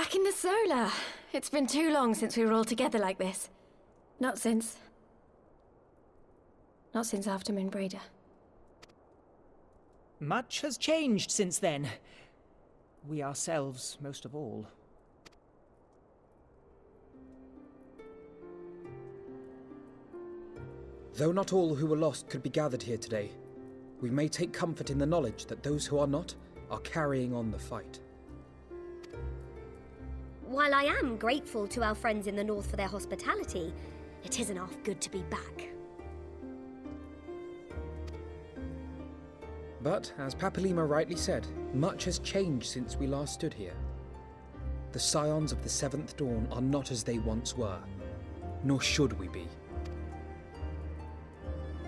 Back in the Solar. It's been too long since we were all together like this. Not since after Moonbreeder. Much has changed since then. We ourselves, most of all. Though not all who were lost could be gathered here today, we may take comfort in the knowledge that those who are not are carrying on the fight. While I am grateful to our friends in the north for their hospitality, it isn't half good to be back. But, as Papalima rightly said, much has changed since we last stood here. The Scions of the Seventh Dawn are not as they once were, nor should we be.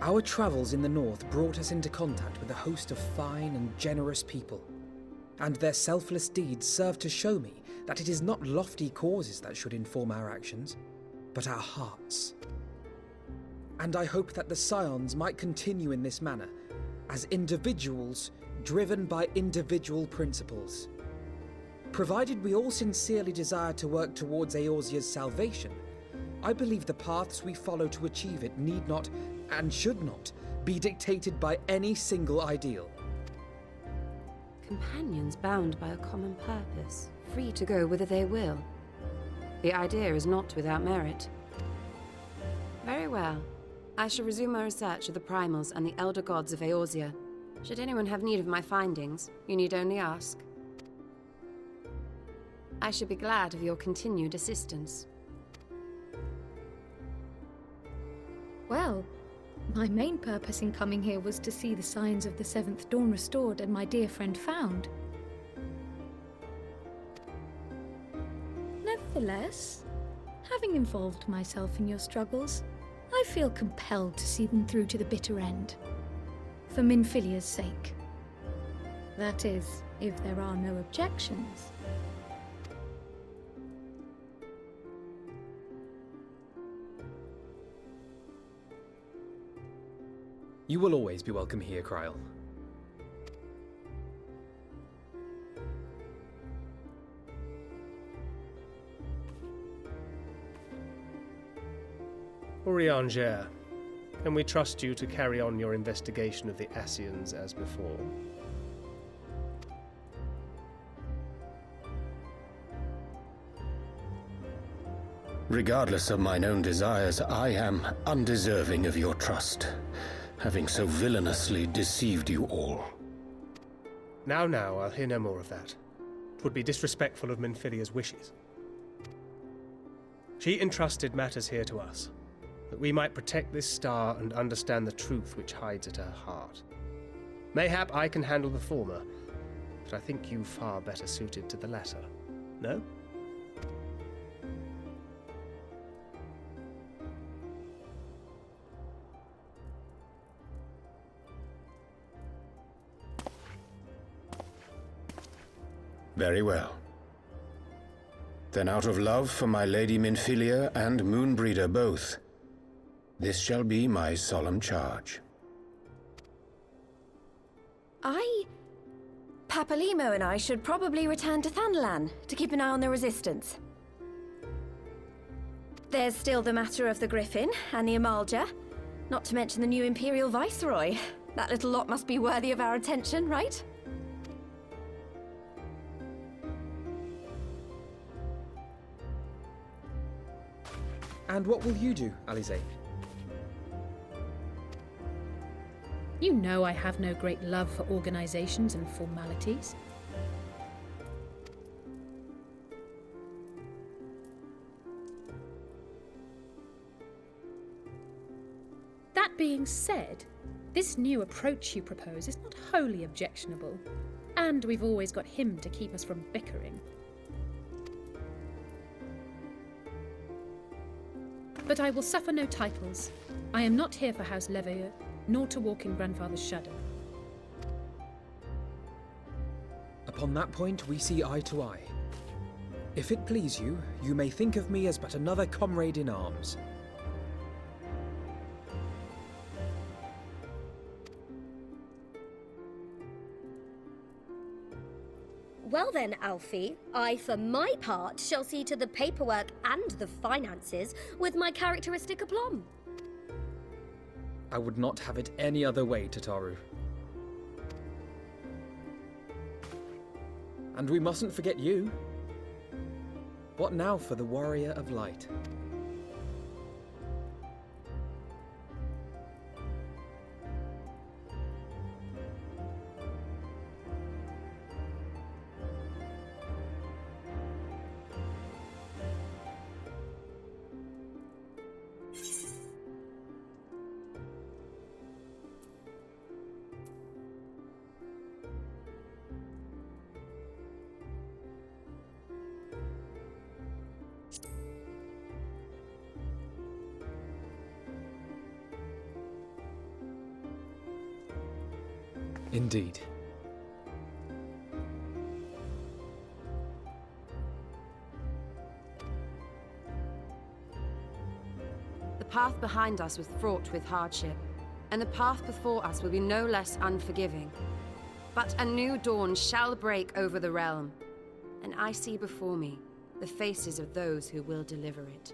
Our travels in the north brought us into contact with a host of fine and generous people, and their selfless deeds serve to show me that it is not lofty causes that should inform our actions, but our hearts. And I hope that the Scions might continue in this manner, as individuals driven by individual principles. Provided we all sincerely desire to work towards Eorzea's salvation, I believe the paths we follow to achieve it need not, and should not, be dictated by any single ideal. Companions bound by a common purpose, free to go whither they will. The idea is not without merit. Very well. I shall resume my research of the primals and the elder gods of Eorzea. Should anyone have need of my findings, you need only ask. I should be glad of your continued assistance. Well, my main purpose in coming here was to see the signs of the Seventh Dawn restored and my dear friend found. Nevertheless, having involved myself in your struggles, I feel compelled to see them through to the bitter end. For Minfilia's sake. That is, if there are no objections. You will always be welcome here, Kryl. Urianger, can we trust you to carry on your investigation of the Ascians as before? Regardless of mine own desires, I am undeserving of your trust, having so villainously deceived you all. Now, I'll hear no more of that. It would be disrespectful of Minfilia's wishes. She entrusted matters here to us, that we might protect this star and understand the truth which hides at her heart. Mayhap I can handle the former, but I think you far better suited to the latter. No? Very well. Then out of love for my Lady Minfilia and Moonbreeder both, this shall be my solemn charge. Papalimo and I should probably return to Thanalan to keep an eye on the Resistance. There's still the matter of the Griffin and the Amalja, not to mention the new Imperial Viceroy. That little lot must be worthy of our attention, right? And what will you do, Alize? You know I have no great love for organizations and formalities. That being said, this new approach you propose is not wholly objectionable, and we've always got him to keep us from bickering. But I will suffer no titles. I am not here for House Leveilleur, nor to walk in Grandfather's shadow. Upon that point, we see eye to eye. If it please you, you may think of me as but another comrade in arms. Well then, Alfie, I, for my part, shall see to the paperwork and the finances with my characteristic aplomb. I would not have it any other way, Tataru. And we mustn't forget you. What now for the Warrior of Light? Indeed. The path behind us was fraught with hardship, and the path before us will be no less unforgiving. But a new dawn shall break over the realm, and I see before me the faces of those who will deliver it.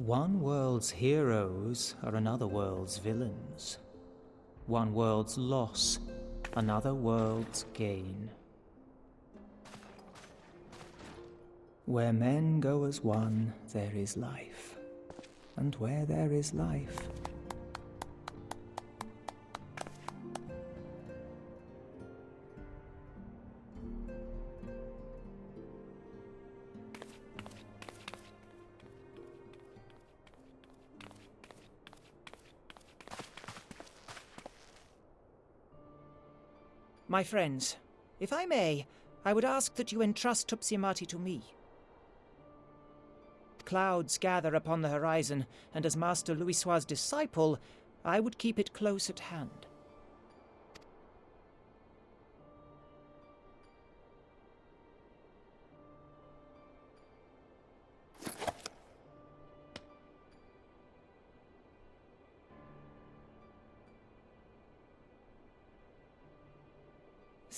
One world's heroes are another world's villains. One world's loss, another world's gain. Where men go as one, there is life. And where there is life, My friends, If I may, I would ask that you entrust Tupsimati to me. Clouds gather upon the horizon, and as Master Louisoix's disciple, I would keep it close at hand.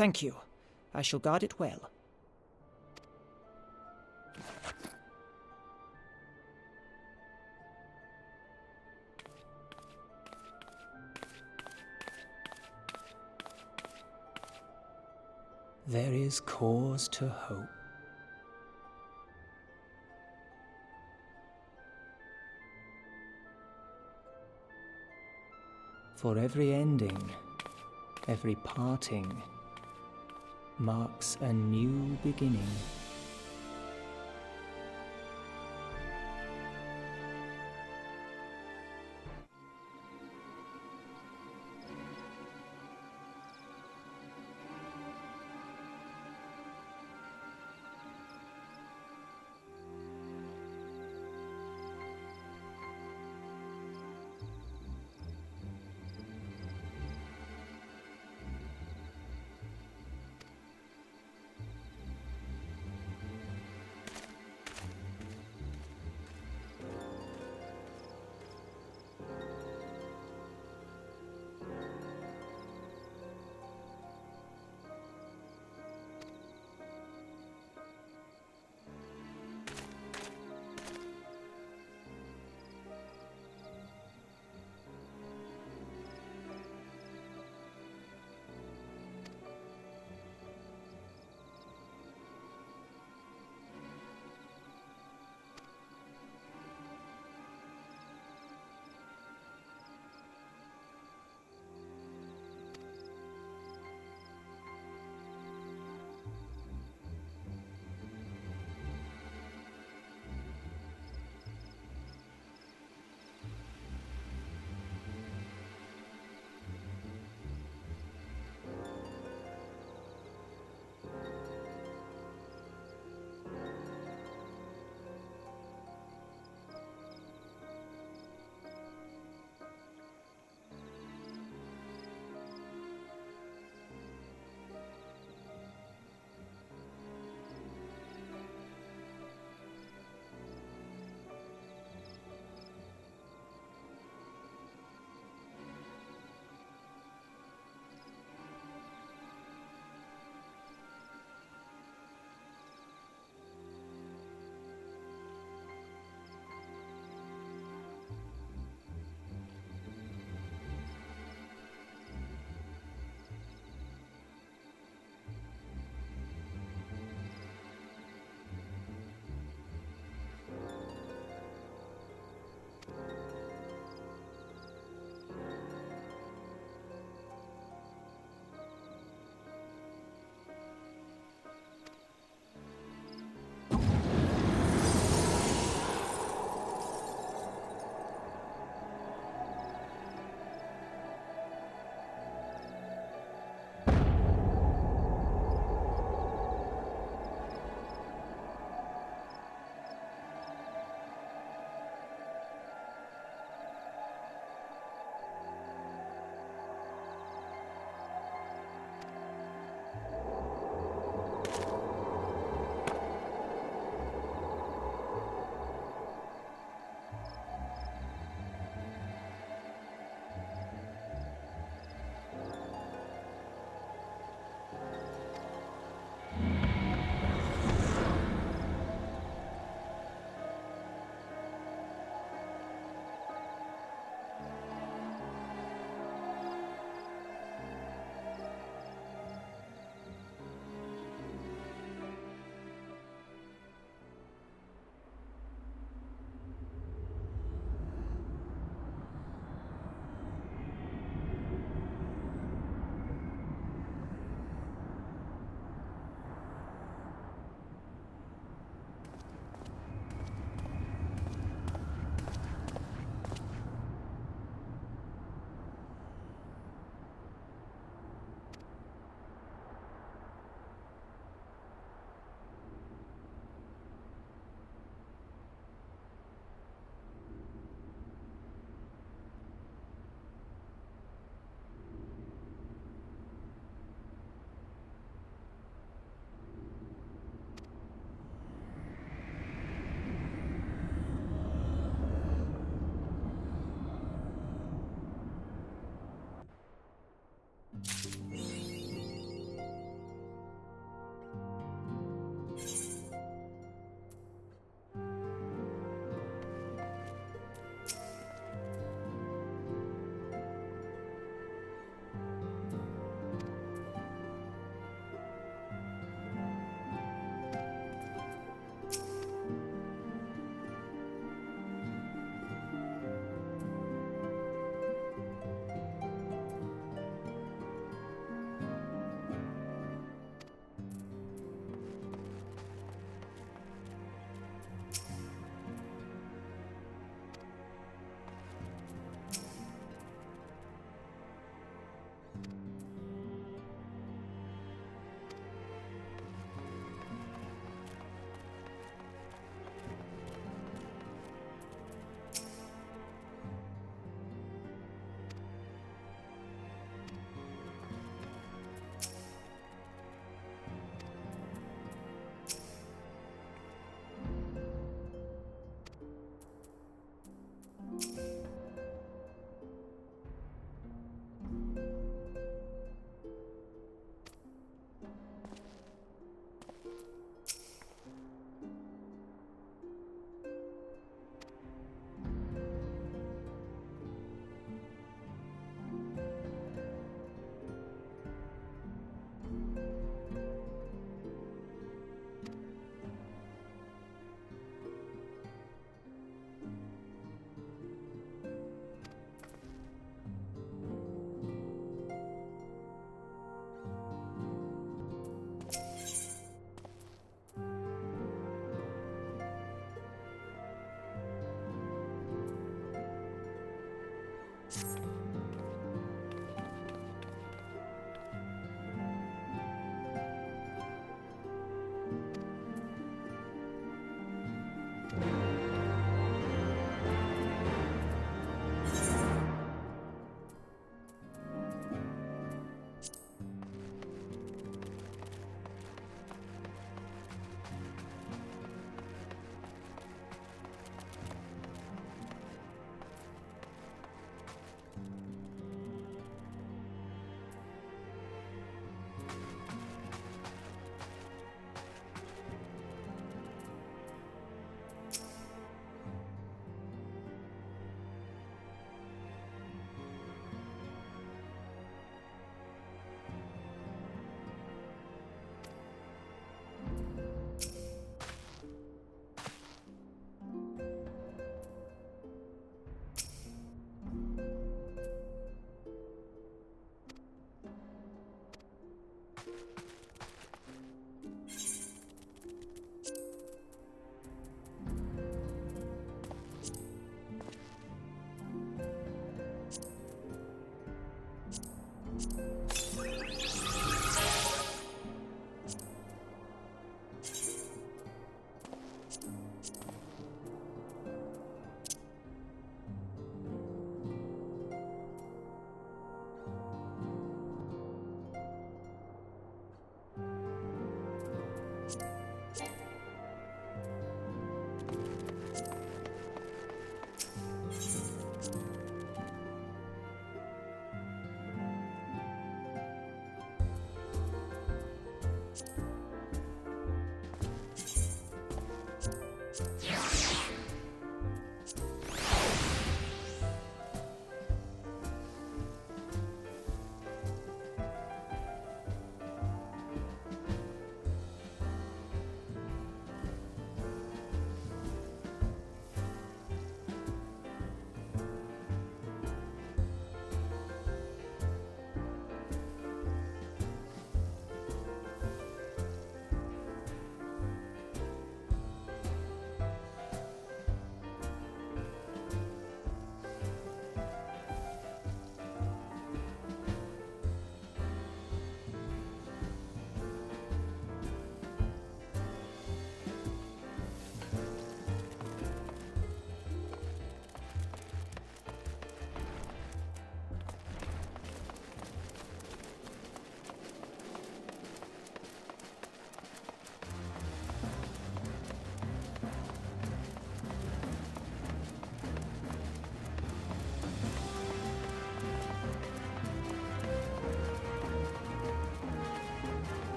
Thank you. I shall guard it well. There is cause to hope. For every ending, every parting, marks a new beginning.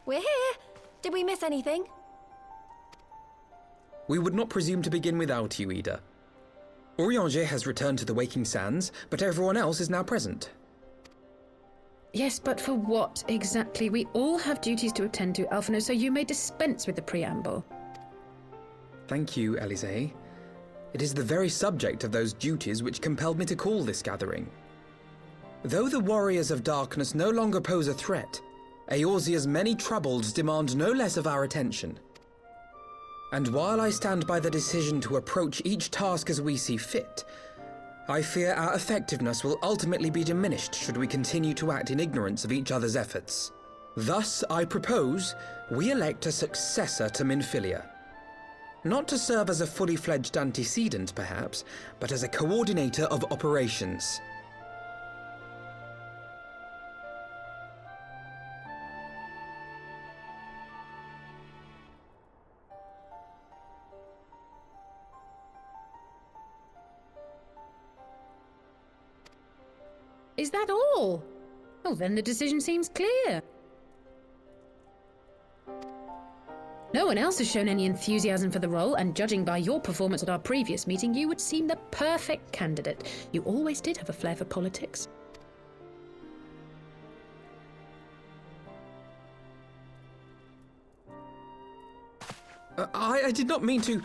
We're here! Did we miss anything? We would not presume to begin without you, Ida. Urianger has returned to the Waking Sands, but everyone else is now present. Yes, but for what exactly? We all have duties to attend to, Alphino, so you may dispense with the preamble. Thank you, Elise. It is the very subject of those duties which compelled me to call this gathering. Though the warriors of darkness no longer pose a threat, Eorzea's many troubles demand no less of our attention. And while I stand by the decision to approach each task as we see fit, I fear our effectiveness will ultimately be diminished should we continue to act in ignorance of each other's efforts. Thus, I propose we elect a successor to Minfilia. Not to serve as a fully fledged antecedent, perhaps, but as a coordinator of operations. Is that all? Well, then the decision seems clear. No one else has shown any enthusiasm for the role, and judging by your performance at our previous meeting, you would seem the perfect candidate. You always did have a flair for politics. I did not mean to...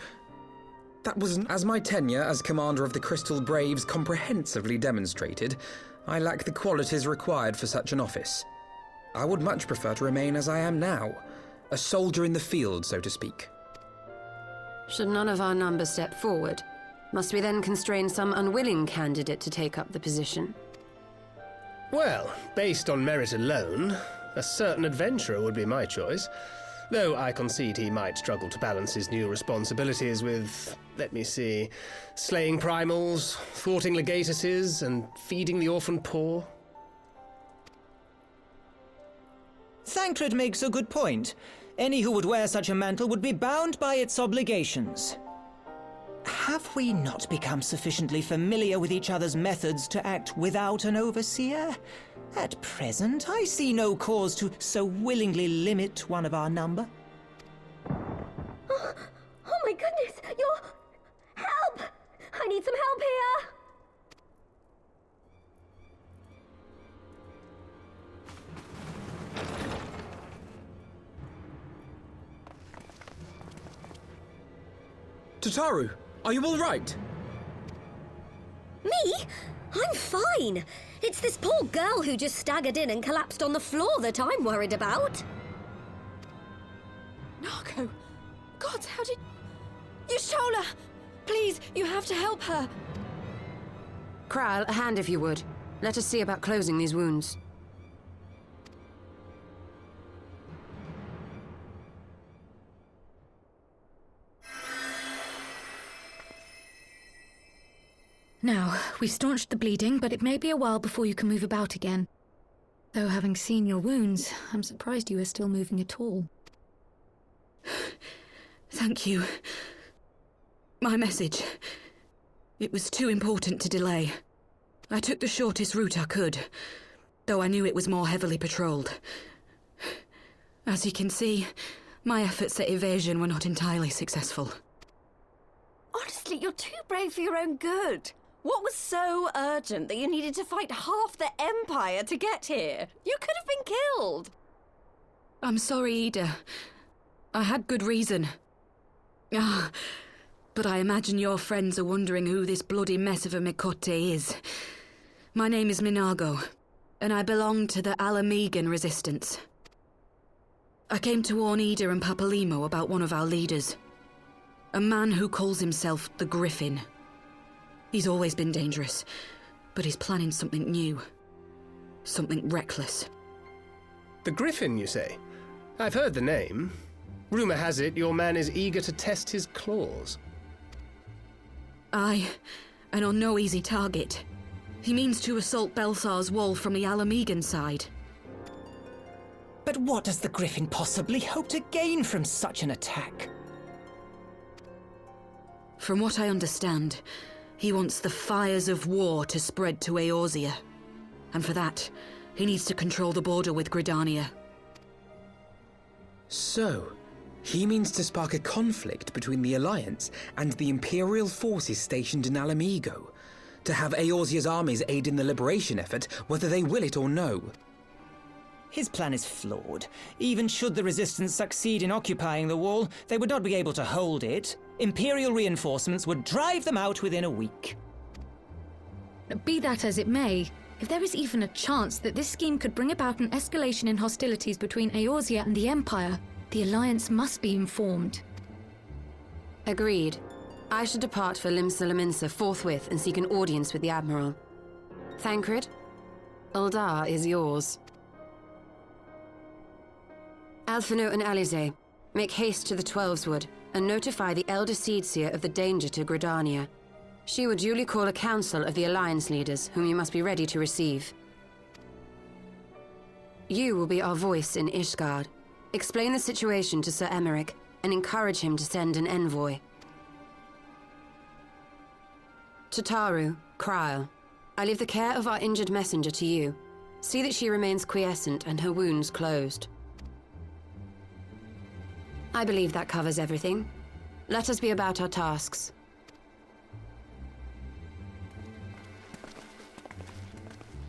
That was as my tenure as commander of the Crystal Braves comprehensively demonstrated. I lack the qualities required for such an office. I would much prefer to remain as I am now, a soldier in the field, so to speak. Should none of our number step forward, must we then constrain some unwilling candidate to take up the position? Well, based on merit alone, a certain adventurer would be my choice. Though I concede he might struggle to balance his new responsibilities with, let me see, slaying primals, thwarting legatuses, and feeding the orphan poor. Thancred makes a good point. Any who would wear such a mantle would be bound by its obligations. Have we not become sufficiently familiar with each other's methods to act without an overseer? At present, I see no cause to so willingly limit one of our number. Oh my goodness! Help! I need some help here! Tataru, are you all right? Me? I'm fine. It's this poor girl who just staggered in and collapsed on the floor that I'm worried about. Narco! God, how did... Yashola! Please, you have to help her! Kral, a hand if you would. Let us see about closing these wounds. Now, we've staunched the bleeding, but it may be a while before you can move about again. Though having seen your wounds, I'm surprised you are still moving at all. Thank you. My message. It was too important to delay. I took the shortest route I could, though I knew it was more heavily patrolled. As you can see, my efforts at evasion were not entirely successful. Honestly, you're too brave for your own good. What was so urgent that you needed to fight half the Empire to get here? You could have been killed. I'm sorry, Ida. I had good reason. But I imagine your friends are wondering who this bloody mess of a Mikote is. My name is Minago, and I belong to the Alamegan Resistance. I came to warn Ida and Papalimo about one of our leaders. A man who calls himself the Griffin. He's always been dangerous, but he's planning something new. Something reckless. The Griffin, you say? I've heard the name. Rumor has it your man is eager to test his claws. Aye, and on no easy target. He means to assault Belsar's wall from the Alamegan side. But what does the Griffin possibly hope to gain from such an attack? From what I understand, he wants the fires of war to spread to Eorzea. And for that, he needs to control the border with Gridania. So, he means to spark a conflict between the Alliance and the Imperial forces stationed in Alamigo, to have Eorzea's armies aid in the liberation effort, whether they will it or no. His plan is flawed. Even should the Resistance succeed in occupying the wall, they would not be able to hold it. Imperial reinforcements would drive them out within a week. Be that as it may, if there is even a chance that this scheme could bring about an escalation in hostilities between Eorzea and the Empire, the Alliance must be informed. Agreed. I should depart for Lim-Solaminsa forthwith and seek an audience with the Admiral. Thancred, Uldar is yours. Alphinaud and Alize, make haste to the Twelveswood and notify the Elder Seedseer of the danger to Gridania. She will duly call a council of the Alliance leaders, whom you must be ready to receive. You will be our voice in Ishgard. Explain the situation to Sir Emeric and encourage him to send an envoy. To Taru, Kryl, I leave the care of our injured messenger to you. See that she remains quiescent and her wounds closed. I believe that covers everything. Let us be about our tasks.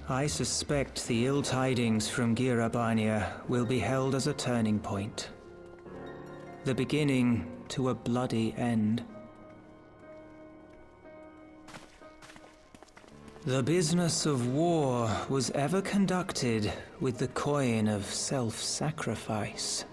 I suspect the ill tidings from Girabania will be held as a turning point. The beginning to a bloody end. The business of war was ever conducted with the coin of self-sacrifice.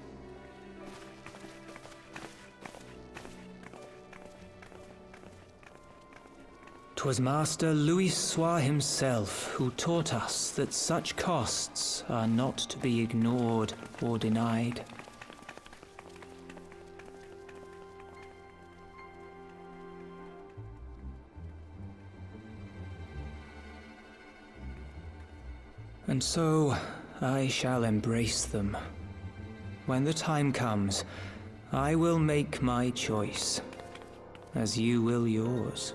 'Twas Master Louis Soir himself who taught us that such costs are not to be ignored or denied. And so, I shall embrace them. When the time comes, I will make my choice, as you will yours.